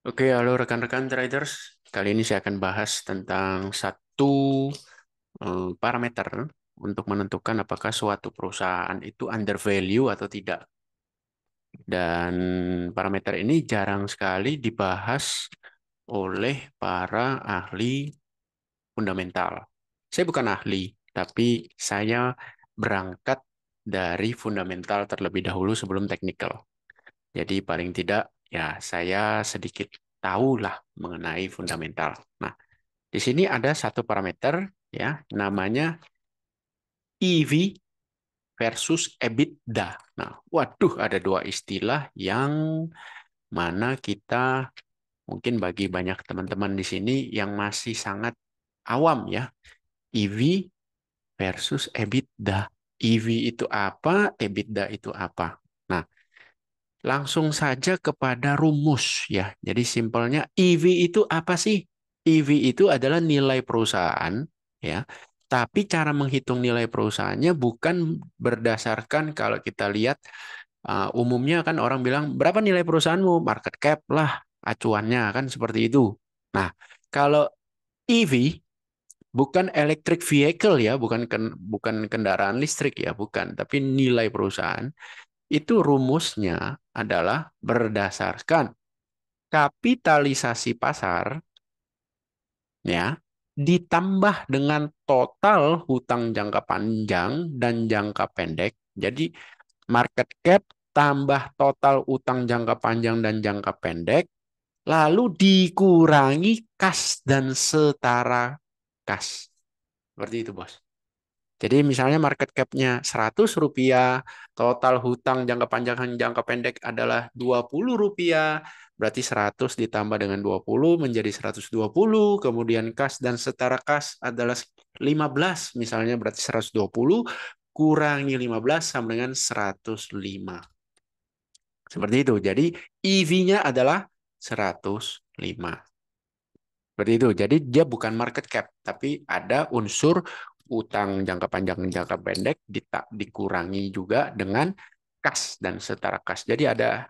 Oke, halo rekan-rekan traders. Kali ini saya akan bahas tentang satu parameter untuk menentukan apakah suatu perusahaan itu undervalue atau tidak. Dan parameter ini jarang sekali dibahas oleh para ahli fundamental. Saya bukan ahli, tapi saya berangkat dari fundamental terlebih dahulu sebelum teknikal. Jadi paling tidak ya saya sedikit tahulah mengenai fundamental. Nah, di sini ada satu parameter ya namanya EV versus EBITDA. Nah, waduh ada dua istilah yang mana kita mungkin bagi banyak teman-teman di sini yang masih sangat awam ya. EV versus EBITDA. EV itu apa? EBITDA itu apa? Nah, langsung saja kepada rumus ya. Jadi simpelnya EV itu apa sih? EV itu adalah nilai perusahaan ya. Tapi cara menghitung nilai perusahaannya bukan berdasarkan kalau kita lihat umumnya kan orang bilang berapa nilai perusahaanmu? Market cap lah acuannya kan seperti itu. Nah, kalau EV bukan electric vehicle ya, bukan kendaraan listrik ya, bukan, tapi nilai perusahaan itu rumusnya adalah berdasarkan kapitalisasi pasar ya ditambah dengan total hutang jangka panjang dan jangka pendek. Jadi market cap tambah total utang jangka panjang dan jangka pendek lalu dikurangi kas dan setara kas. Seperti itu, Bos. Jadi misalnya market cap-nya Rp100, total hutang jangka panjang dan jangka pendek adalah Rp20, berarti 100 ditambah dengan 20 menjadi 120, kemudian kas dan setara kas adalah 15, misalnya berarti 120 kurangi 15 sama dengan 105. Seperti itu. Jadi EV-nya adalah 105. Seperti itu. Jadi dia bukan market cap, tapi ada unsur utang jangka panjang dan jangka pendek dikurangi juga dengan kas dan setara kas. Jadi ada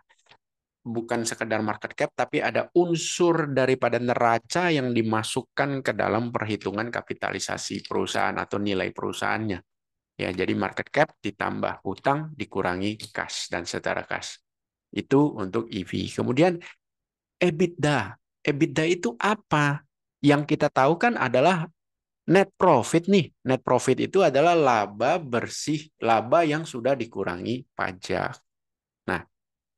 bukan sekedar market cap, tapi ada unsur daripada neraca yang dimasukkan ke dalam perhitungan kapitalisasi perusahaan atau nilai perusahaannya. Ya, jadi market cap ditambah utang dikurangi kas dan setara kas. Itu untuk EV. Kemudian EBITDA. EBITDA itu apa? Yang kita tahu kan adalah net profit nih. Net profit itu adalah laba bersih, laba yang sudah dikurangi pajak. Nah,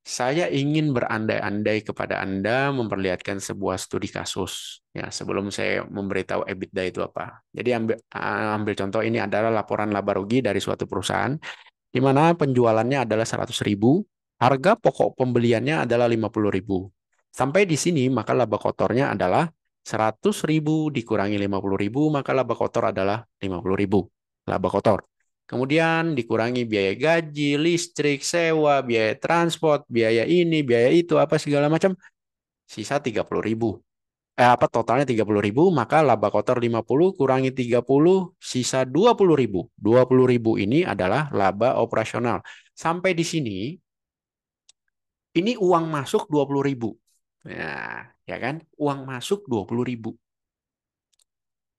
saya ingin berandai-andai kepada Anda memperlihatkan sebuah studi kasus. Ya, sebelum saya memberitahu EBITDA itu apa. Jadi ambil contoh ini adalah laporan laba rugi dari suatu perusahaan di mana penjualannya adalah 100.000, harga pokok pembeliannya adalah 50.000. Sampai di sini, maka laba kotornya adalah 100.000 dikurangi 50.000, maka laba kotor adalah 50.000. Laba kotor. Kemudian dikurangi biaya gaji, listrik, sewa, biaya transport, biaya ini, biaya itu, apa segala macam. Sisa 30.000. Apa totalnya 30.000, maka laba kotor 50 kurangi 30 sisa 20.000. 20.000 ini adalah laba operasional. Sampai di sini ini uang masuk 20.000. Nah, ya kan? Uang masuk 20.000.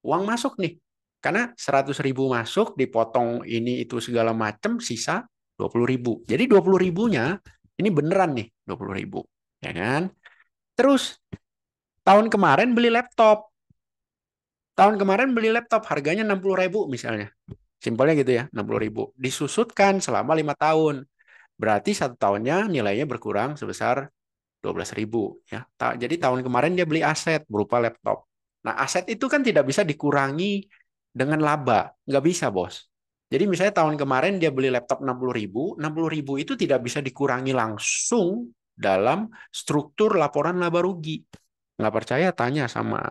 Uang masuk nih. Karena 100.000 masuk dipotong ini itu segala macam sisa 20.000. Jadi 20.000-nya ini beneran nih 20.000. Ya kan? Terus tahun kemarin beli laptop. Tahun kemarin beli laptop harganya 60.000 misalnya. Simpelnya gitu ya, 60.000. Disusutkan selama 5 tahun. Berarti satu tahunnya nilainya berkurang sebesar 12.000. Ya. Jadi tahun kemarin dia beli aset berupa laptop. Nah, aset itu kan tidak bisa dikurangi dengan laba. Nggak bisa, Bos. Jadi misalnya tahun kemarin dia beli laptop 60.000, 60.000 itu tidak bisa dikurangi langsung dalam struktur laporan laba rugi. Nggak percaya, tanya sama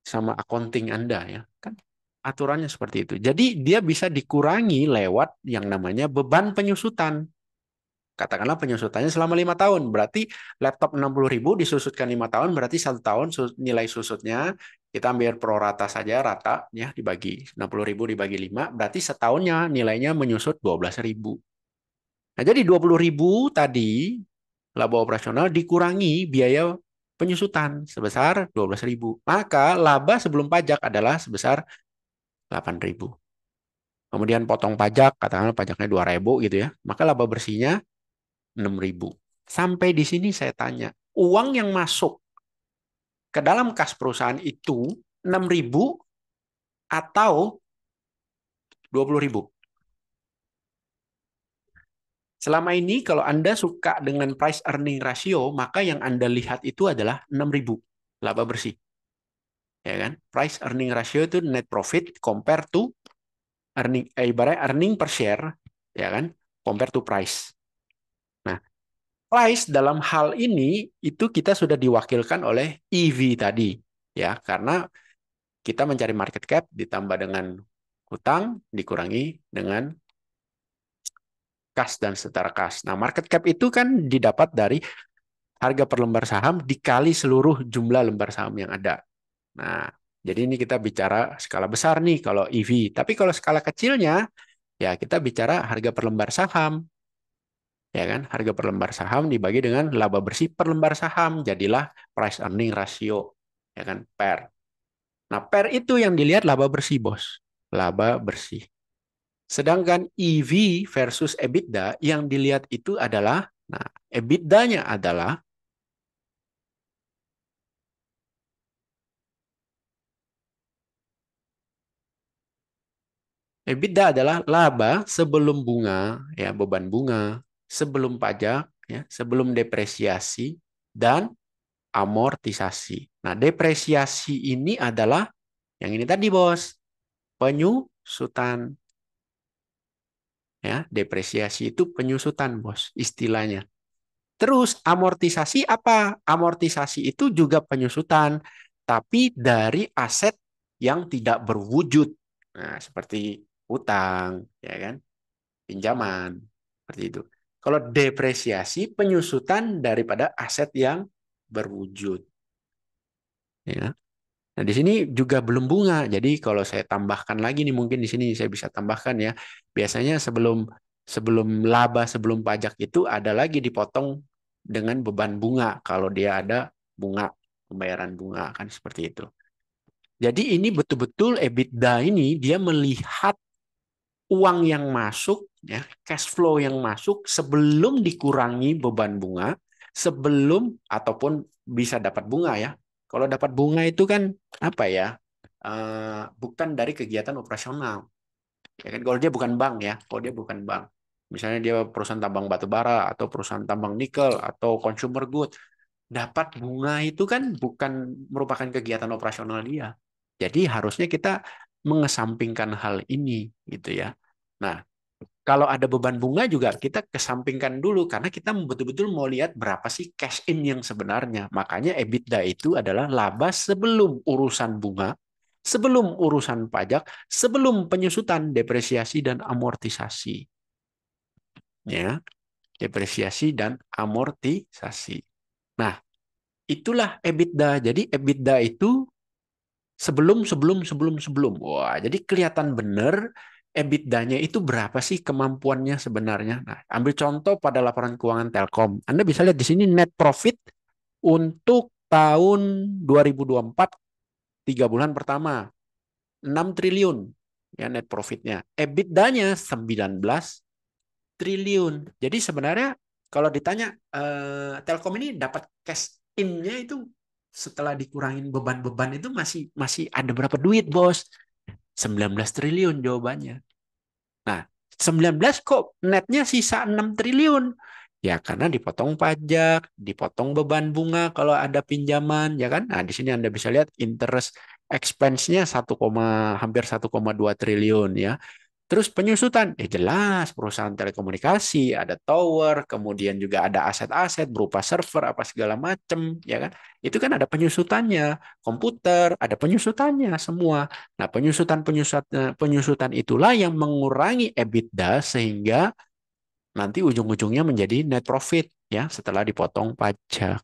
sama accounting Anda ya. Kan aturannya seperti itu. Jadi dia bisa dikurangi lewat yang namanya beban penyusutan. Katakanlah penyusutannya selama 5 tahun. Berarti laptop 60.000 disusutkan 5 tahun, berarti 1 tahun nilai susutnya kita ambil prorata saja rata ya dibagi 60.000 dibagi 5, berarti setahunnya nilainya menyusut 12.000. Nah, jadi 20.000 tadi laba operasional dikurangi biaya penyusutan sebesar 12.000. Maka laba sebelum pajak adalah sebesar 8.000. Kemudian potong pajak, katakanlah pajaknya 2.000 gitu ya. Maka laba bersihnya 6.000. Sampai di sini saya tanya, uang yang masuk ke dalam kas perusahaan itu 6.000 atau 20.000? Selama ini kalau Anda suka dengan price earning ratio, maka yang Anda lihat itu adalah 6.000 laba bersih. Ya kan? Price earning ratio itu net profit compare to ibaratnya earning per share, ya kan? Compare to price. Nah, price dalam hal ini itu kita sudah diwakilkan oleh EV tadi, ya, karena kita mencari market cap ditambah dengan hutang dikurangi dengan kas dan setara kas. Nah, market cap itu kan didapat dari harga per lembar saham dikali seluruh jumlah lembar saham yang ada. Nah, jadi ini kita bicara skala besar nih kalau EV. Tapi kalau skala kecilnya, ya kita bicara harga per lembar saham. Ya kan? Harga per lembar saham dibagi dengan laba bersih per lembar saham. Jadilah price earning ratio. Ya kan? Per. Nah, per itu yang dilihat laba bersih, bos. Laba bersih. Sedangkan EV versus EBITDA yang dilihat itu adalah, nah, EBITDA-nya adalah EBITDA adalah laba sebelum bunga, ya beban bunga, sebelum pajak, ya, sebelum depresiasi dan amortisasi. Nah, depresiasi ini adalah yang ini tadi, bos, penyusutan. Ya, depresiasi itu penyusutan, bos, istilahnya. Terus amortisasi apa? Amortisasi itu juga penyusutan, tapi dari aset yang tidak berwujud. Nah, seperti utang, ya kan? Pinjaman, seperti itu. Kalau depresiasi, penyusutan daripada aset yang berwujud. Ya. Nah, di sini juga belum bunga. Jadi kalau saya tambahkan lagi nih, mungkin di sini saya bisa tambahkan ya. Biasanya sebelum sebelum laba, sebelum pajak itu ada lagi dipotong dengan beban bunga. Kalau dia ada bunga, pembayaran bunga kan seperti itu. Jadi ini betul-betul EBITDA ini dia melihat uang yang masuk, ya, cash flow yang masuk sebelum dikurangi beban bunga, sebelum ataupun bisa dapat bunga ya. Kalau dapat bunga itu kan apa ya? Bukan dari kegiatan operasional. Ya kan kalau dia bukan bank ya, kalau dia bukan bank. Misalnya dia perusahaan tambang batu bara atau perusahaan tambang nikel atau consumer good, dapat bunga itu kan bukan merupakan kegiatan operasional dia. Jadi harusnya kita mengesampingkan hal ini gitu ya. Nah, kalau ada beban bunga juga kita kesampingkan dulu karena kita betul-betul mau lihat berapa sih cash in yang sebenarnya. Makanya EBITDA itu adalah laba sebelum urusan bunga, sebelum urusan pajak, sebelum penyusutan depresiasi dan amortisasi. Ya, depresiasi dan amortisasi. Nah, itulah EBITDA. Jadi EBITDA itu sebelum. Wah, jadi kelihatan benar EBITDA-nya itu berapa sih kemampuannya sebenarnya. Nah, ambil contoh pada laporan keuangan Telkom. Anda bisa lihat di sini net profit untuk tahun 2024 3 bulan pertama 6 triliun ya net profitnya. EBITDA-nya 19 triliun. Jadi sebenarnya kalau ditanya Telkom ini dapat cash in-nya itu setelah dikurangin beban-beban itu masih masih ada berapa duit, bos? 19 triliun jawabannya. Nah, 19 kok netnya sisa 6 triliun? Ya karena dipotong pajak, dipotong beban bunga kalau ada pinjaman, ya kan? Nah, di sini Anda bisa lihat interest expense-nya hampir 1,2 triliun ya. Terus penyusutan, jelas perusahaan telekomunikasi, ada tower, kemudian juga ada aset-aset berupa server apa segala macam, ya kan? Itu kan ada penyusutannya, komputer, ada penyusutannya semua. Nah, penyusutan itulah yang mengurangi EBITDA sehingga nanti ujung-ujungnya menjadi net profit ya setelah dipotong pajak.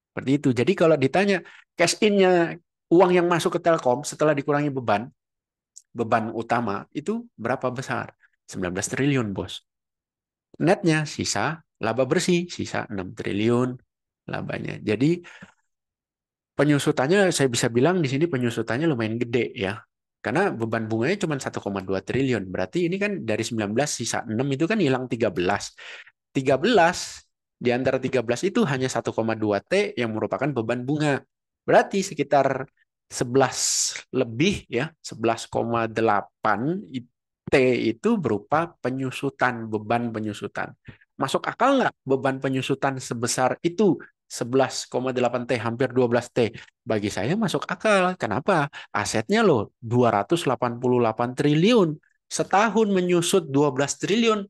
Seperti itu. Jadi kalau ditanya cash in-nya uang yang masuk ke Telkom setelah dikurangi beban utama itu berapa besar? 19 triliun, bos. Netnya sisa laba bersih sisa 6 triliun. labanya. Jadi penyusutannya saya bisa bilang di sini penyusutannya lumayan gede ya. Karena beban bunganya cuma 1,2 triliun. Berarti ini kan dari 19 sisa 6 itu kan hilang 13. 13 di antara 13 itu hanya 1,2 T yang merupakan beban bunga. Berarti sekitar 11 lebih ya, 11,8 T itu berupa penyusutan, beban penyusutan. Masuk akal nggak beban penyusutan sebesar itu? 11,8 T, hampir 12 T. Bagi saya masuk akal. Kenapa? Asetnya loh 288 triliun. Setahun menyusut 12 triliun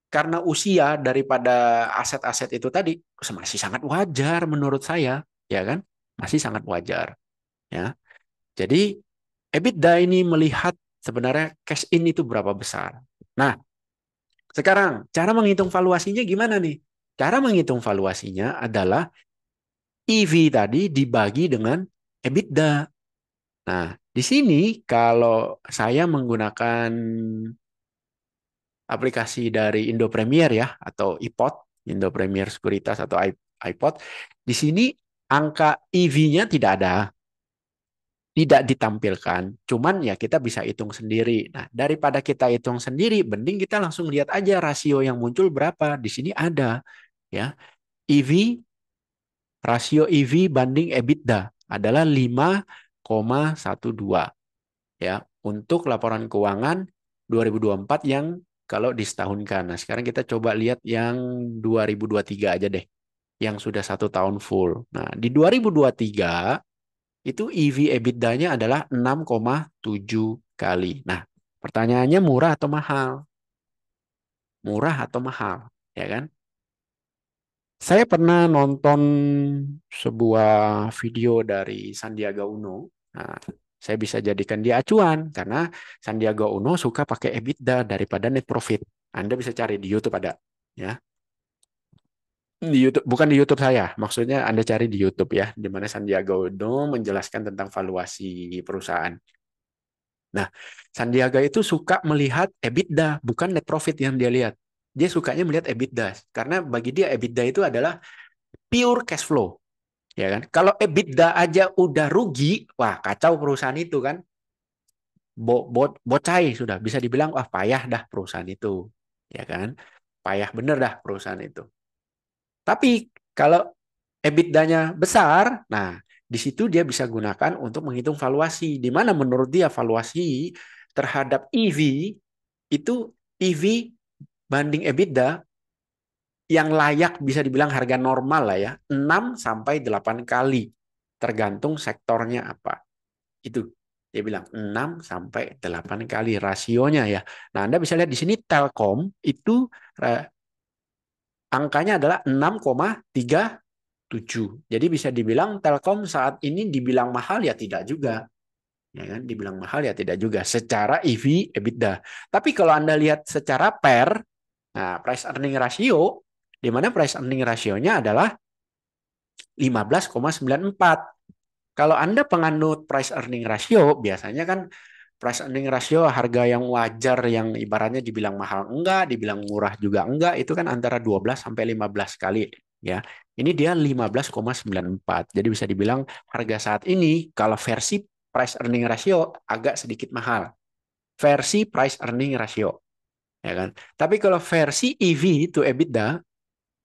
karena usia daripada aset-aset itu tadi masih sangat wajar menurut saya, ya kan? Masih sangat wajar, ya. Jadi EBITDA ini melihat sebenarnya cash in itu berapa besar. Nah, sekarang cara menghitung valuasinya gimana nih? Cara menghitung valuasinya adalah EV tadi dibagi dengan EBITDA. Nah, di sini kalau saya menggunakan aplikasi dari Indo Premier ya atau iPod, Indo Premier Sekuritas atau iPod. Di sini angka EV-nya tidak ada, tidak ditampilkan. Cuman ya kita bisa hitung sendiri. Nah, daripada kita hitung sendiri, mending kita langsung lihat aja rasio yang muncul berapa. Di sini ada ya. EV rasio EV banding EBITDA adalah 5,12 ya untuk laporan keuangan 2024 yang kalau disetahunkan. Nah, sekarang kita coba lihat yang 2023 aja deh, yang sudah 1 tahun full. Nah, di 2023 itu EV EBITDA-nya adalah 6,7 kali. Nah, pertanyaannya murah atau mahal? Murah atau mahal? Ya kan? Saya pernah nonton sebuah video dari Sandiaga Uno. Nah, saya bisa jadikan dia acuan karena Sandiaga Uno suka pakai EBITDA daripada net profit. Anda bisa cari di YouTube ada, ya. Di YouTube, bukan di YouTube saya. Maksudnya Anda cari di YouTube ya, di mana Sandiaga Uno menjelaskan tentang valuasi perusahaan. Nah, Sandiaga itu suka melihat EBITDA, bukan net profit yang dia lihat. Dia sukanya melihat EBITDA karena bagi dia EBITDA itu adalah pure cash flow. Ya kan? Kalau EBITDA aja udah rugi, wah kacau perusahaan itu kan. Bocai sudah bisa dibilang wah payah dah perusahaan itu. Ya kan? Payah bener dah perusahaan itu. Tapi kalau EBITDA-nya besar, nah di situ dia bisa gunakan untuk menghitung valuasi. Di mana menurut dia valuasi terhadap EV itu EV banding EBITDA yang layak bisa dibilang harga normal lah ya, 6 sampai 8 kali tergantung sektornya apa. Itu dia bilang 6 sampai 8 kali rasionya ya. Nah, Anda bisa lihat di sini Telkom itu eh, angkanya adalah 6,37. Jadi bisa dibilang Telkom saat ini dibilang mahal ya tidak juga. Ya kan? Dibilang mahal ya tidak juga secara EV EBITDA. Tapi kalau Anda lihat secara PER, nah price earning ratio di mana price earning rasionya adalah 15,94. Kalau Anda penganut price earning ratio, biasanya kan price earning ratio harga yang wajar yang ibaratnya dibilang mahal enggak, dibilang murah juga enggak, itu kan antara 12 sampai 15 kali ya. Ini dia 15,94. Jadi bisa dibilang harga saat ini kalau versi price earning ratio agak sedikit mahal. Versi price earning ratio ya kan. Tapi kalau versi EV to EBITDA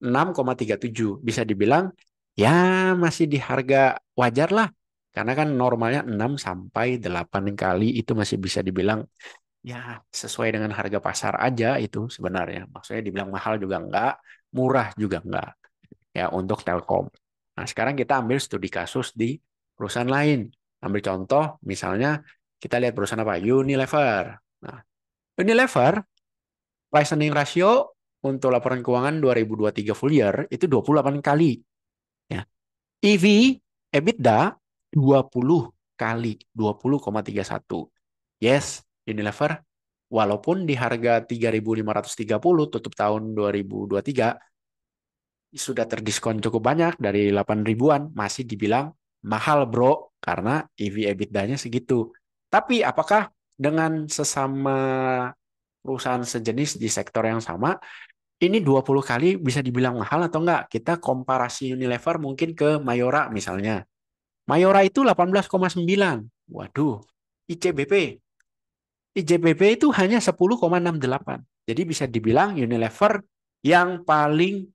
6,37 bisa dibilang ya masih di harga wajar lah. Karena kan normalnya 6 sampai 8 kali itu masih bisa dibilang ya sesuai dengan harga pasar aja itu sebenarnya. Maksudnya dibilang mahal juga enggak, murah juga enggak ya untuk Telkom. Nah, sekarang kita ambil studi kasus di perusahaan lain. Ambil contoh misalnya kita lihat perusahaan apa? Unilever. Nah, Unilever price earning ratio untuk laporan keuangan 2023 full year itu 28 kali. Ya. EV, EBITDA 20 kali, 20,31. Yes, Unilever, walaupun di harga 3.530 tutup tahun 2023, sudah terdiskon cukup banyak dari 8 ribuan, masih dibilang mahal bro, karena EV EBITDA-nya segitu. Tapi apakah dengan sesama perusahaan sejenis di sektor yang sama, Ini 20 kali bisa dibilang mahal atau enggak? Kita komparasi Unilever mungkin ke Mayora misalnya. Mayora itu 18,9. Waduh, ICBP. ICBP itu hanya 10,68. Jadi bisa dibilang Unilever yang paling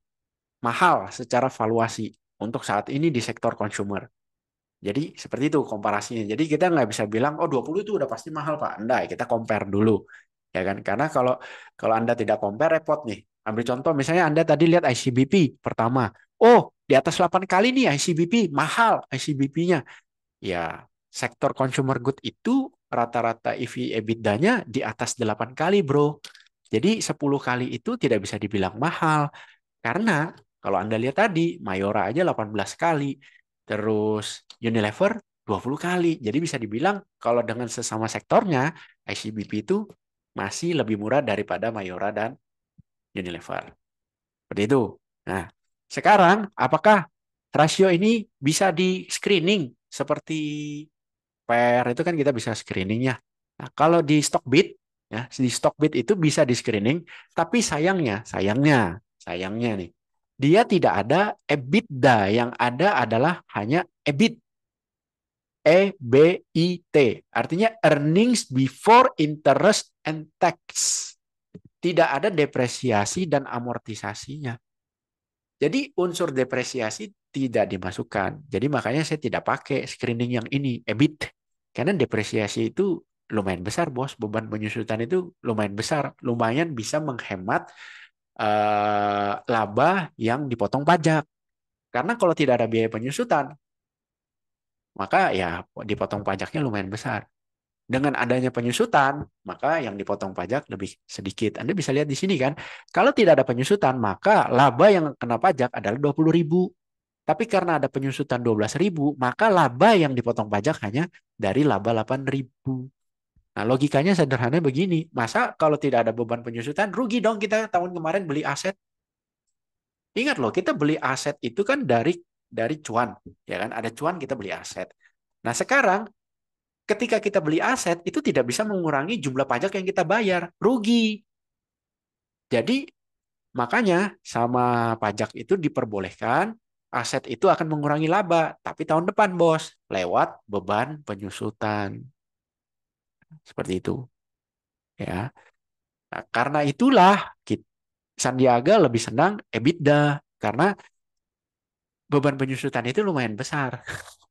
mahal secara valuasi untuk saat ini di sektor consumer. Jadi seperti itu komparasinya. Jadi kita nggak bisa bilang, oh 20 itu udah pasti mahal Pak. Enggak, kita compare dulu. Ya kan? Karena kalau kalau Anda tidak compare, repot nih. Ambil contoh, misalnya Anda tadi lihat ICBP pertama. Oh, di atas 8 kali nih ICBP, mahal ICBP-nya. Ya, sektor consumer good itu rata-rata EV EBITDA-nya di atas 8 kali, bro. Jadi 10 kali itu tidak bisa dibilang mahal. Karena kalau Anda lihat tadi, Mayora aja 18 kali. Terus Unilever 20 kali. Jadi bisa dibilang kalau dengan sesama sektornya, ICBP itu masih lebih murah daripada Mayora dan Unilever. Seperti itu. Nah, sekarang apakah rasio ini bisa di screening seperti pair itu kan kita bisa screeningnya. Nah, kalau di Stockbit ya, di Stockbit itu bisa di screening, tapi sayangnya nih, dia tidak ada EBITDA, yang ada adalah hanya EBIT, EBIT, artinya earnings before interest and tax. Tidak ada depresiasi dan amortisasinya. Jadi unsur depresiasi tidak dimasukkan. Jadi makanya saya tidak pakai screening yang ini, EBIT. Karena depresiasi itu lumayan besar, bos. Beban penyusutan itu lumayan besar. Lumayan bisa menghemat laba yang dipotong pajak. Karena kalau tidak ada biaya penyusutan, maka ya dipotong pajaknya lumayan besar. Dengan adanya penyusutan, maka yang dipotong pajak lebih sedikit. Anda bisa lihat di sini kan, kalau tidak ada penyusutan, maka laba yang kena pajak adalah 20.000. Tapi karena ada penyusutan 12.000, maka laba yang dipotong pajak hanya dari laba 8.000. Nah, logikanya sederhana begini. Masa kalau tidak ada beban penyusutan, rugi dong kita tahun kemarin beli aset. Ingat loh, kita beli aset itu kan dari cuan, ya kan? Ada cuan kita beli aset. Nah, sekarang ketika kita beli aset itu tidak bisa mengurangi jumlah pajak yang kita bayar, rugi. Jadi makanya sama pajak itu diperbolehkan aset itu akan mengurangi laba, tapi tahun depan bos, lewat beban penyusutan. Seperti itu, ya. Nah, karena itulah Sandiaga lebih senang EBITDA karena beban penyusutan itu lumayan besar,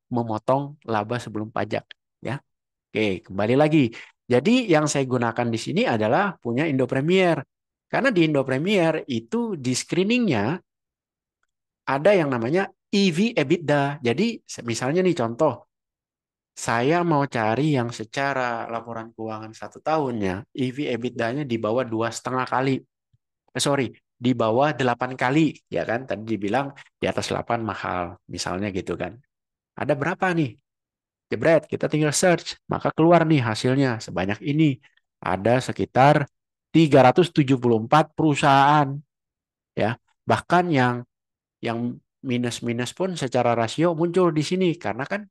memotong laba sebelum pajak, ya. Oke, kembali lagi. Jadi yang saya gunakan di sini adalah punya Indo Premier. Karena di Indo Premier itu di screeningnya ada yang namanya EV EBITDA. Jadi misalnya nih contoh, saya mau cari yang secara laporan keuangan 1 tahunnya, EV EBITDA-nya di bawah 2,5 kali. Sorry, di bawah 8 kali. Ya kan, tadi dibilang di atas 8 mahal. Misalnya gitu kan. Ada berapa nih? Jebret, kita tinggal search. Maka keluar nih hasilnya sebanyak ini. Ada sekitar 374 perusahaan. Ya, bahkan yang minus-minus pun secara rasio muncul di sini karena kan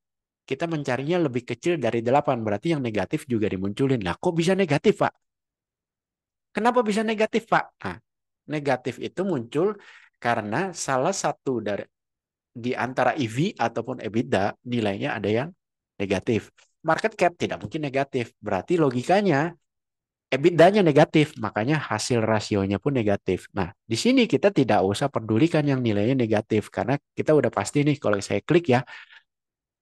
kita mencarinya lebih kecil dari 8, berarti yang negatif juga dimunculin. Lah, kok bisa negatif, Pak? Kenapa bisa negatif, Pak? Nah, negatif itu muncul karena salah satu dari di antara EV ataupun EBITDA nilainya ada yang negatif. Market cap tidak mungkin negatif. Berarti logikanya EBITDA-nya negatif, makanya hasil rasionya pun negatif. Nah, di sini kita tidak usah pedulikan yang nilainya negatif karena kita udah pasti nih kalau saya klik ya,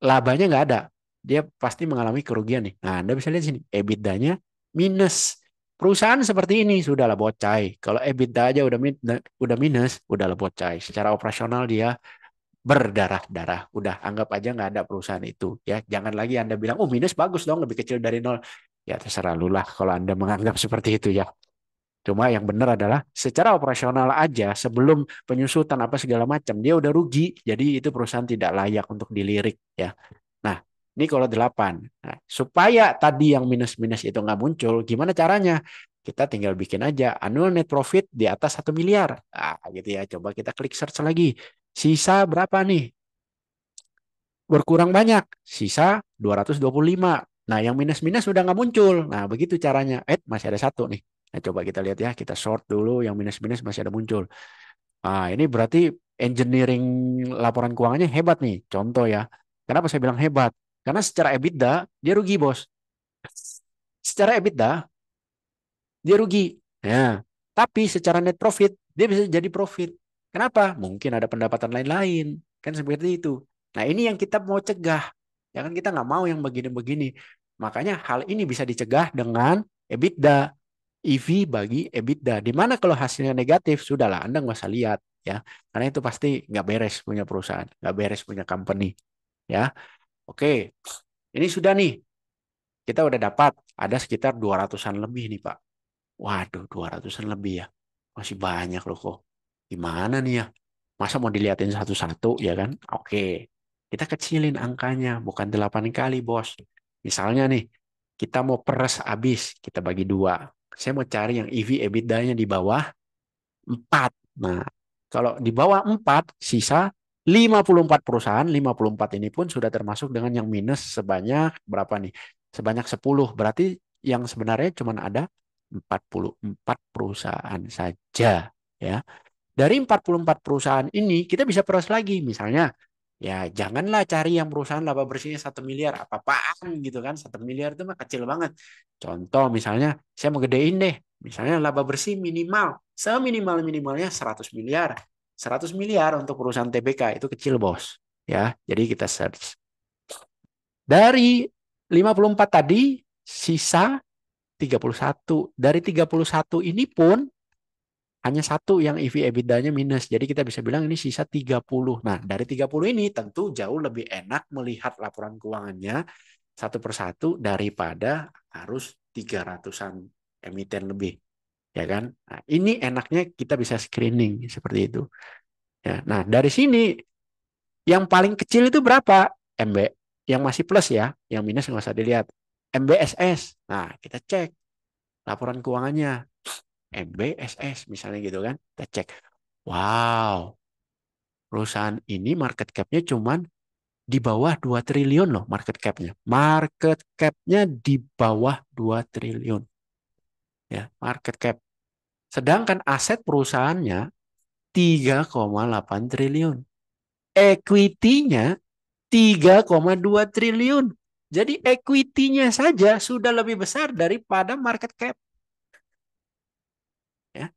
labanya nggak ada. Dia pasti mengalami kerugian nih. Nah, Anda bisa lihat sini, EBITDA-nya minus. Perusahaan seperti ini sudahlah bocai. Kalau EBITDA aja udah minus, udahlah bocai. Secara operasional dia berdarah-darah. Udah anggap aja nggak ada perusahaan itu. Ya, jangan lagi Anda bilang, oh minus bagus dong, lebih kecil dari nol. Ya terserah lu lah kalau Anda menganggap seperti itu ya. Cuma yang benar adalah secara operasional aja sebelum penyusutan apa segala macam dia udah rugi. Jadi itu perusahaan tidak layak untuk dilirik ya. Nah, ini kalau 8. Nah, supaya tadi yang minus-minus itu nggak muncul, gimana caranya? Kita tinggal bikin aja annual net profit di atas 1 miliar. Ah, gitu ya. Coba kita klik search lagi. Sisa berapa nih? Berkurang banyak. Sisa 225. Nah, yang minus-minus sudah nggak muncul. Nah, begitu caranya. Masih ada satu nih. Nah, coba kita lihat ya, kita short dulu yang minus-minus masih ada muncul. Ah, ini berarti engineering laporan keuangannya hebat nih. Contoh ya. Kenapa saya bilang hebat? Karena secara EBITDA dia rugi, Bos. Secara EBITDA dia rugi. Ya. Tapi secara net profit dia bisa jadi profit. Kenapa? Mungkin ada pendapatan lain-lain. Kan seperti itu. Nah, ini yang kita mau cegah. Ya kan kita nggak mau yang begini-begini. Makanya hal ini bisa dicegah dengan EBITDA. EV bagi EBITDA. Di mana kalau hasilnya negatif, sudahlah Anda nggak usah lihat ya. Karena itu pasti nggak beres punya perusahaan, nggak beres punya company. Ya, oke. Ini sudah nih, kita udah dapat ada sekitar 200-an lebih nih Pak. Waduh, 200-an lebih ya. Masih banyak loh kok. Gimana nih ya? Masa mau diliatin satu-satu ya kan? Oke. Kita kecilin angkanya, bukan 8 kali, Bos. Misalnya nih, kita mau peres habis, kita bagi dua. Saya mau cari yang EV EBITDA-nya di bawah 4. Nah, kalau di bawah 4, sisa 54 perusahaan. 54 ini pun sudah termasuk dengan yang minus sebanyak berapa nih? Sebanyak 10. Berarti yang sebenarnya cuma ada 44 perusahaan saja. Ya. Dari 44 perusahaan ini, kita bisa peras lagi. Misalnya, ya janganlah cari yang perusahaan laba bersihnya 1 miliar. Apa-apaan gitu kan. 1 miliar itu mah kecil banget. Contoh misalnya, saya mau gedein deh. Misalnya laba bersih minimal. Seminimal-minimalnya 100 miliar. 100 miliar untuk perusahaan TBK itu kecil, Bos. Ya, jadi kita search. Dari 54 tadi, sisa 31. Dari 31 ini pun hanya satu yang EV EBITDA-nya minus. Jadi kita bisa bilang ini sisa 30. Nah, dari 30 ini tentu jauh lebih enak melihat laporan keuangannya satu persatu daripada harus 300-an emiten lebih. Ya kan? Nah, ini enaknya kita bisa screening seperti itu. Ya, nah, dari sini yang paling kecil itu berapa? MB. Yang masih plus ya, yang minus nggak usah dilihat. MBSS. Nah, kita cek laporan keuangannya. MBSS misalnya gitu kan. Kita cek. Wow, perusahaan ini market cap-nya cuman di bawah 2 triliun loh market cap-nya. Market cap-nya di bawah 2 triliun. Ya, market cap. Sedangkan aset perusahaannya 3,8 triliun. Equity-nya 3,2 triliun. Jadi equity-nya saja sudah lebih besar daripada market cap. Ya.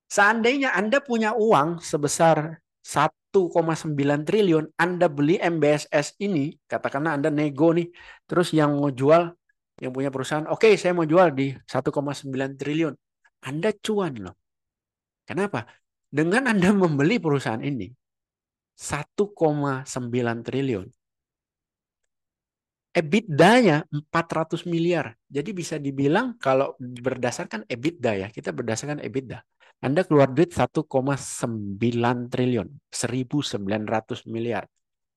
Seandainya Anda punya uang sebesar 1,9 triliun, Anda beli MBSS ini, katakanlah Anda nego nih, terus yang mau jual, yang punya perusahaan, oke saya mau jual di 1,9 triliun. Anda cuan loh. Kenapa? Dengan Anda membeli perusahaan ini, 1,9 triliun, EBITDA-nya 400 miliar. Jadi bisa dibilang kalau berdasarkan EBITDA ya, kita berdasarkan EBITDA. Anda keluar duit 1,9 triliun, 1.900 miliar.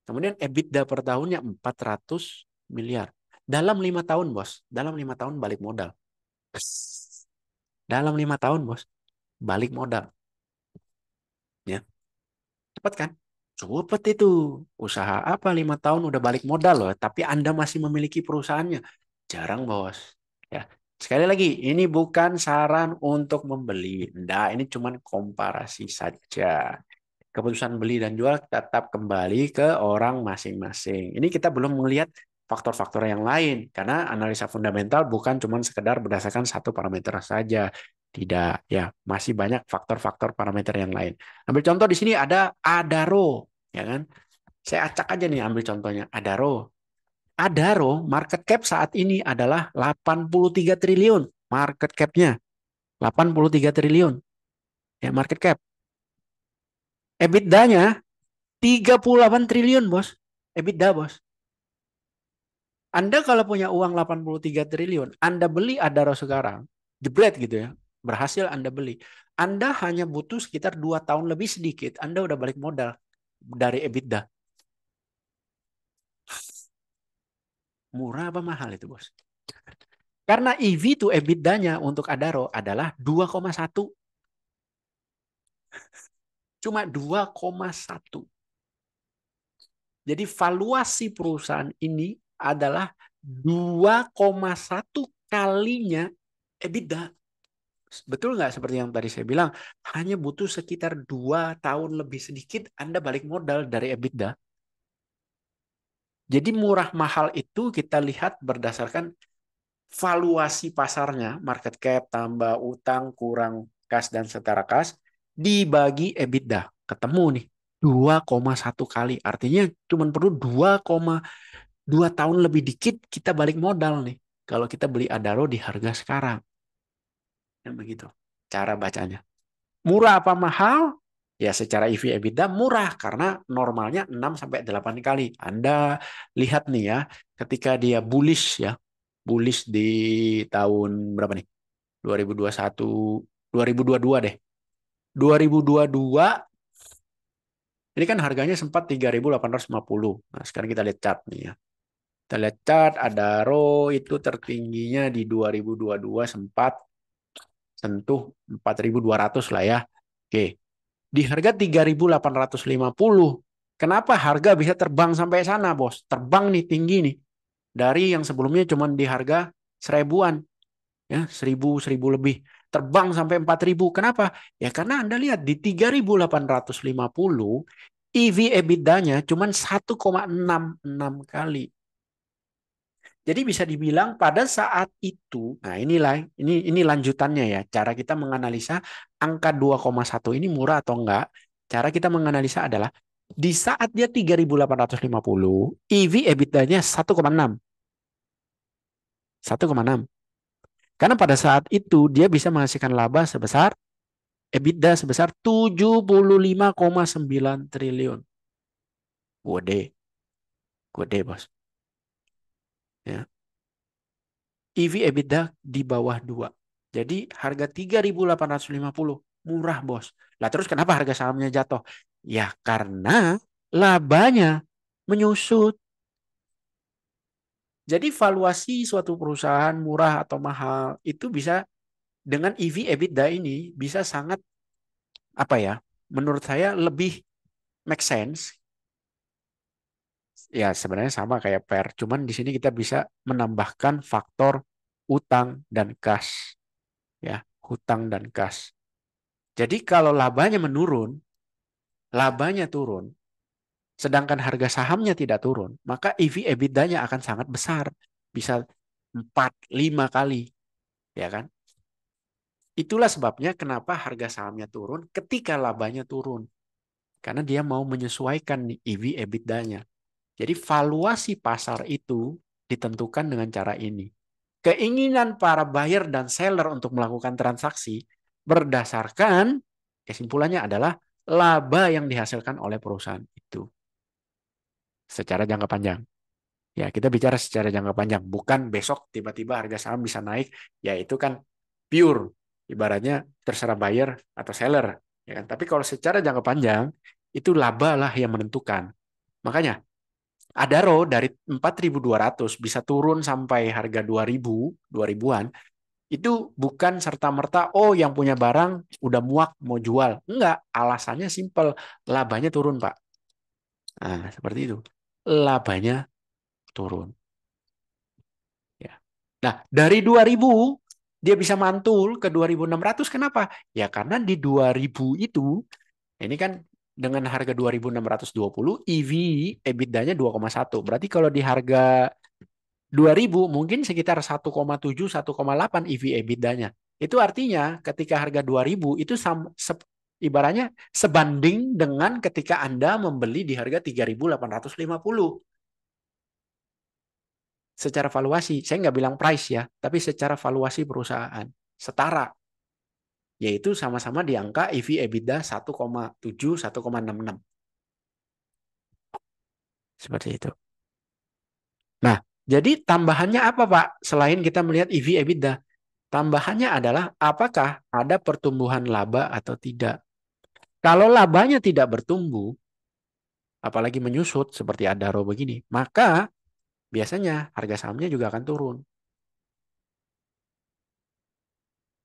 Kemudian EBITDA per tahunnya 400 miliar. Dalam 5 tahun, Bos. Dalam 5 tahun balik modal. Dalam 5 tahun, Bos. Balik modal. Ya. Cepat kan? Cepet itu. Usaha apa 5 tahun udah balik modal loh. Tapi Anda masih memiliki perusahaannya. Jarang, Bos. Ya. Sekali lagi, ini bukan saran untuk membeli. Nah, ini cuma komparasi saja. Keputusan beli dan jual tetap kembali ke orang masing-masing. Ini kita belum melihat faktor-faktor yang lain. Karena analisa fundamental bukan cuma sekedar berdasarkan satu parameter saja. Tidak, ya masih banyak faktor-faktor parameter yang lain. Ambil contoh di sini ada Adaro, ya kan? Saya acak aja nih ambil contohnya Adaro. Adaro market cap saat ini adalah 83 triliun market cap-nya. 83 triliun ya market cap. EBITDA-nya 38 triliun, Bos. EBITDA, Bos. Anda kalau punya uang 83 triliun, Anda beli Adaro sekarang, jebret gitu ya. Berhasil Anda beli. Anda hanya butuh sekitar 2 tahun lebih sedikit, Anda udah balik modal dari EBITDA. Murah apa mahal itu, Bos? Karena EV to EBITDA-nya untuk Adaro adalah 2,1. Cuma 2,1. Jadi valuasi perusahaan ini adalah 2,1 kalinya EBITDA. Betul nggak seperti yang tadi saya bilang, hanya butuh sekitar 2 tahun lebih sedikit Anda balik modal dari EBITDA. Jadi murah mahal itu kita lihat berdasarkan valuasi pasarnya, market cap tambah utang kurang kas dan setara kas, dibagi EBITDA. Ketemu nih, 2,1 kali. Artinya cuma perlu 2,2 tahun lebih dikit kita balik modal nih. Kalau kita beli Adaro di harga sekarang. Yang begitu. Cara bacanya. Murah apa mahal? Ya secara EV EBITDA murah karena normalnya 6 sampai 8 kali. Anda lihat nih ya, ketika dia bullish ya, bullish di tahun berapa nih? 2021, 2022 deh. 2022 ini kan harganya sempat 3.850. Nah, sekarang kita lihat chart nih ya. Kita lihat chart Adaro itu tertingginya di 2022 sempat sentuh 4.200 lah ya. Oke, di harga 3.850. Kenapa harga bisa terbang sampai sana, Bos? Terbang nih tinggi nih. Dari yang sebelumnya cuma di harga seribuan, ya, 1.000 lebih. Terbang sampai 4.000. Kenapa? Ya karena Anda lihat di 3.850 EV EBITDA-nya cuma 1,66 kali. Jadi bisa dibilang pada saat itu, nah inilah ini lanjutannya ya, cara kita menganalisa angka 2,1 ini murah atau enggak. Cara kita menganalisa adalah di saat dia 3.850, EV EBITDA-nya 1,6. 1,6. Karena pada saat itu dia bisa menghasilkan laba sebesar EBITDA sebesar 75,9 triliun. Gede, gede bos. Ya. EV EBITDA di bawah 2. Jadi harga 3.850 murah, Bos. Lah terus kenapa harga sahamnya jatuh? Ya karena labanya menyusut. Jadi valuasi suatu perusahaan murah atau mahal itu bisa dengan EV EBITDA ini bisa sangat apa ya? Menurut saya lebih make sense. Ya sebenarnya sama kayak PER, cuman di sini kita bisa menambahkan faktor utang dan kas, ya, hutang dan kas. Jadi kalau labanya menurun, labanya turun, sedangkan harga sahamnya tidak turun, maka EV EBITDA-nya akan sangat besar. Bisa 4, 5 kali. Ya kan? Itulah sebabnya kenapa harga sahamnya turun ketika labanya turun. Karena dia mau menyesuaikan nih EV EBITDA-nya. Jadi valuasi pasar itu ditentukan dengan cara ini. Keinginan para buyer dan seller untuk melakukan transaksi berdasarkan kesimpulannya adalah laba yang dihasilkan oleh perusahaan itu secara jangka panjang. Ya, kita bicara secara jangka panjang, bukan besok tiba-tiba harga saham bisa naik, ya itu kan pure ibaratnya terserah buyer atau seller, ya kan. Tapi kalau secara jangka panjang itu laba lah yang menentukan. Makanya Adaro dari 4.200 bisa turun sampai harga 2.000, 2.000-an, itu bukan serta-merta, oh yang punya barang udah muak mau jual. Enggak, alasannya simpel, labanya turun, Pak. Nah, seperti itu. Labanya turun. Ya. Nah, dari 2.000, dia bisa mantul ke 2.600, kenapa? Ya karena di 2.000 itu, ini kan dengan harga 2.620, EV EBITDA-nya 2,1. Berarti kalau di harga 2.000 mungkin sekitar 1,7 1,8 EV EBITDA-nya. Itu artinya ketika harga 2.000 itu ibaratnya sebanding dengan ketika Anda membeli di harga 3.850. Secara valuasi, saya nggak bilang price ya, tapi secara valuasi perusahaan setara, yaitu sama-sama di angka EV EBITDA 1,7 1,66. Seperti itu. Nah, jadi tambahannya apa, Pak? Selain kita melihat EV EBITDA, tambahannya adalah apakah ada pertumbuhan laba atau tidak. Kalau labanya tidak bertumbuh, apalagi menyusut seperti Adaro begini, maka biasanya harga sahamnya juga akan turun.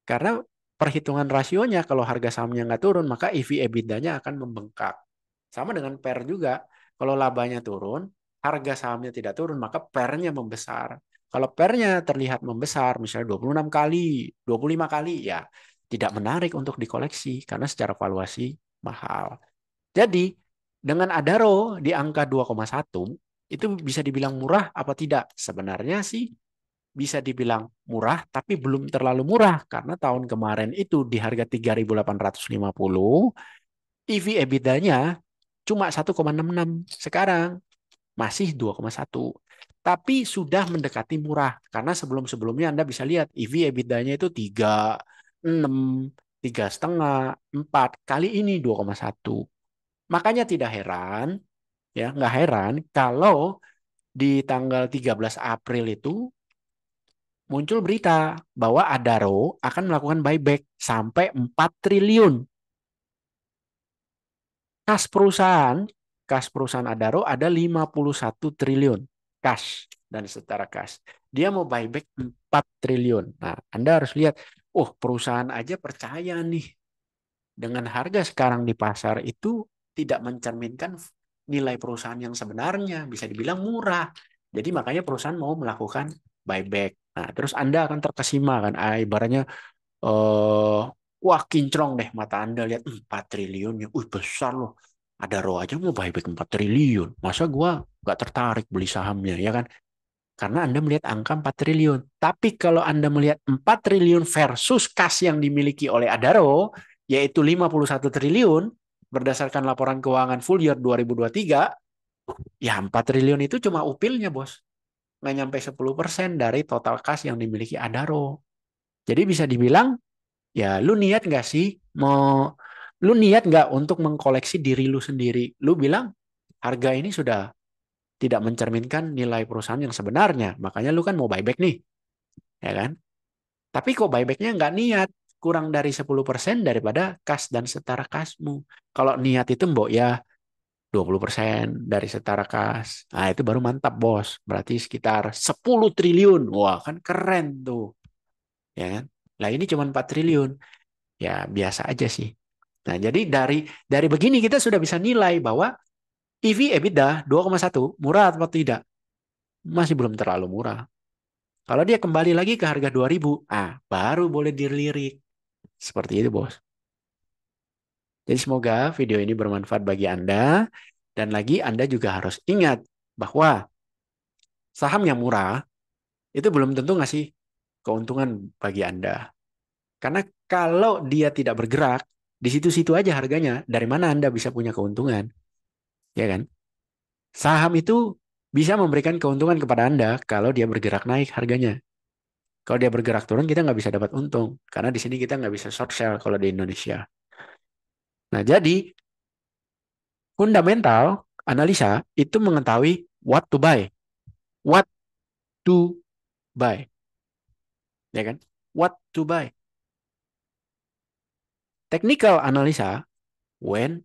Karena perhitungan rasionya kalau harga sahamnya nggak turun, maka EV EBITDA-nya akan membengkak. Sama dengan PER juga. Kalau labanya turun, harga sahamnya tidak turun, maka PER-nya membesar. Kalau PER-nya terlihat membesar, misalnya 26 kali, 25 kali, ya tidak menarik untuk dikoleksi karena secara valuasi mahal. Jadi dengan Adaro di angka 2,1 itu bisa dibilang murah apa tidak? Sebenarnya sih bisa dibilang murah, tapi belum terlalu murah karena tahun kemarin itu di harga 3.850, EV EBITDA-nya cuma 1,66. Sekarang masih 2,1. Tapi sudah mendekati murah karena sebelum-sebelumnya Anda bisa lihat EV EBITDA-nya itu 3, 6, 3,5, 4. Kali ini 2,1. Makanya tidak heran, ya nggak heran kalau di tanggal 13 April itu muncul berita bahwa Adaro akan melakukan buyback sampai 4 triliun. Kas perusahaan, kas perusahaan Adaro ada 51 triliun kas dan setara kas. Dia mau buyback 4 triliun. Nah, Anda harus lihat, oh perusahaan aja percaya nih dengan harga sekarang di pasar itu tidak mencerminkan nilai perusahaan yang sebenarnya, bisa dibilang murah. Jadi makanya perusahaan mau melakukan buyback. Nah, terus Anda akan terkesima kan, ibaratnya wah kinclong deh mata Anda lihat 4 triliun ya. Besar loh. Ada roh aja mau buyback 4 triliun. Masa gua nggak tertarik beli sahamnya ya kan? Karena Anda melihat angka 4 triliun. Tapi kalau Anda melihat 4 triliun versus kas yang dimiliki oleh Adaro, yaitu 51 triliun, berdasarkan laporan keuangan full year 2023, ya 4 triliun itu cuma upilnya, bos. Nggak nyampe 10% dari total kas yang dimiliki Adaro. Jadi bisa dibilang, ya lu niat nggak sih lu niat nggak untuk mengkoleksi diri lu sendiri? Lu bilang harga ini sudah tidak mencerminkan nilai perusahaan yang sebenarnya. Makanya lu kan mau buyback nih, ya kan? Tapi kok buybacknya nggak niat, kurang dari 10% daripada kas dan setara kasmu. Kalau niat itu mbok ya 20% dari setara kas. Nah itu baru mantap bos. Berarti sekitar 10 triliun. Wah kan keren tuh. Ya kan? Lah ini cuma 4 triliun. Ya biasa aja sih. Nah jadi dari begini kita sudah bisa nilai bahwa EV EBITDA 2,1 murah atau tidak? Masih belum terlalu murah. Kalau dia kembali lagi ke harga 2.000, baru boleh dilirik. Seperti itu, Bos. Jadi semoga video ini bermanfaat bagi Anda. Dan lagi Anda juga harus ingat bahwa saham yang murah itu belum tentu ngasih keuntungan bagi Anda. Karena kalau dia tidak bergerak, di situ-situ aja harganya, dari mana Anda bisa punya keuntungan? Ya kan? Saham itu bisa memberikan keuntungan kepada Anda kalau dia bergerak naik harganya. Kalau dia bergerak turun, kita nggak bisa dapat untung. Karena di sini kita nggak bisa short sell kalau di Indonesia. Nah, jadi fundamental analisa itu mengetahui what to buy. What to buy. Ya kan? What to buy. Technical analisa, when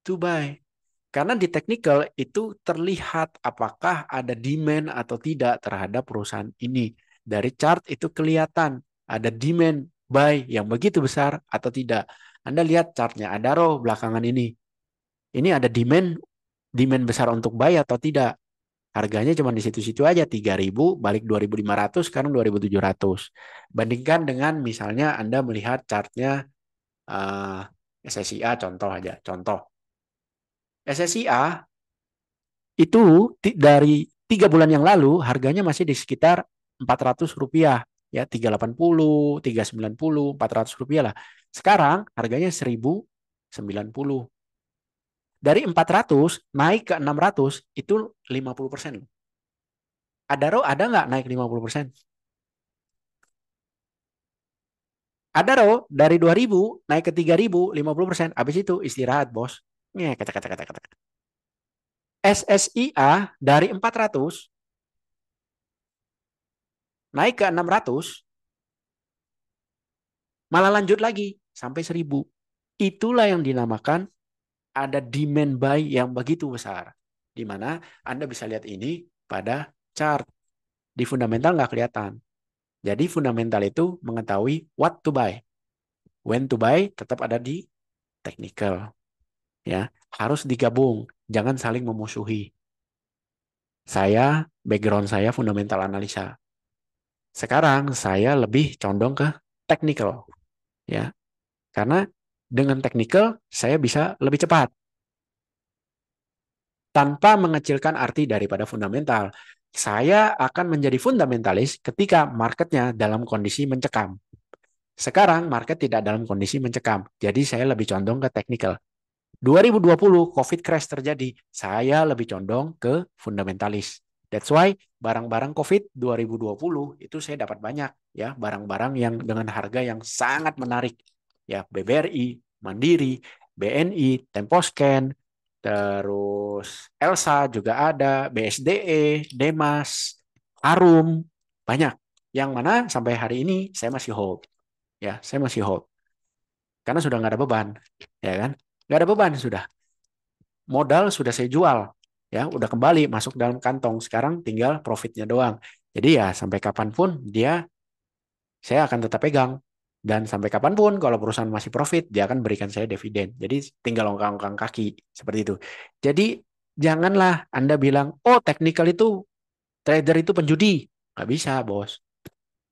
to buy. Karena di technical itu terlihat apakah ada demand atau tidak terhadap perusahaan ini. Dari chart itu kelihatan ada demand buy yang begitu besar atau tidak. Anda lihat chartnya Adaro belakangan ini. Ini ada demand besar untuk buy atau tidak. Harganya cuma di situ-situ aja 3.000 balik 2.500 sekarang 2.700. Bandingkan dengan misalnya Anda melihat chartnya uh, SSIA contoh aja. Contoh. SSIA itu dari 3 bulan yang lalu harganya masih di sekitar Rp400 ya 380, 390, Rp400 lah. Sekarang harganya 1.090. Dari 400 naik ke 600 itu 50%. Adaro ada nggak naik 50%? Adaro dari 2.000 naik ke 3.000 50%. Habis itu istirahat, Bos. Kata kata kata kata. SSIA dari 400 naik ke 600 malah lanjut lagi sampai 1.000. Itulah yang dinamakan ada demand buy yang begitu besar. Di mana Anda bisa lihat ini pada chart. Di fundamental nggak kelihatan. Jadi fundamental itu mengetahui what to buy. When to buy tetap ada di technical. Ya, harus digabung, jangan saling memusuhi. Background saya fundamental analisa. Sekarang saya lebih condong ke technical. ya. Karena dengan technical saya bisa lebih cepat tanpa mengecilkan arti daripada fundamental. Saya akan menjadi fundamentalis ketika marketnya dalam kondisi mencekam. Sekarang market tidak dalam kondisi mencekam, jadi saya lebih condong ke technical. 2020 COVID crash terjadi, saya lebih condong ke fundamentalis. That's why barang-barang COVID 2020 itu saya dapat banyak ya, barang-barang yang dengan harga yang sangat menarik. Ya, BBRI, Mandiri, BNI, Temposcan, terus Elsa juga ada, BSDE, Demas, Arum, banyak. Yang mana sampai hari ini saya masih hold. Ya, saya masih hold karena sudah nggak ada beban, ya kan? Nggak ada beban sudah. Modal sudah saya jual, ya udah kembali masuk dalam kantong. Sekarang tinggal profitnya doang. Jadi ya sampai kapanpun dia saya akan tetap pegang. Dan sampai kapanpun kalau perusahaan masih profit, dia akan berikan saya dividen. Jadi tinggal ongkang-ongkang kaki seperti itu. Jadi janganlah Anda bilang, oh teknikal itu trader itu penjudi. Nggak bisa, bos.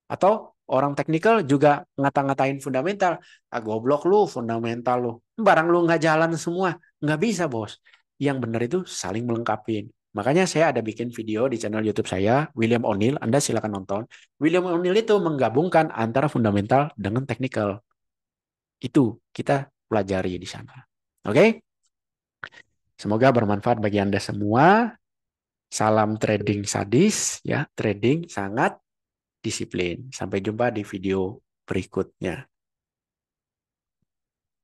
Atau orang teknikal juga ngata-ngatain fundamental. Ah, goblok lu, fundamental lu. Barang lu nggak jalan semua. Nggak bisa, bos. Yang benar itu saling melengkapi. Makanya saya ada bikin video di channel YouTube saya, William O'Neill. Anda silakan nonton. William O'Neill itu menggabungkan antara fundamental dengan teknikal. Itu kita pelajari di sana. Oke? Semoga bermanfaat bagi Anda semua. Salam trading sadis, ya. Trading sangat disiplin. Sampai jumpa di video berikutnya.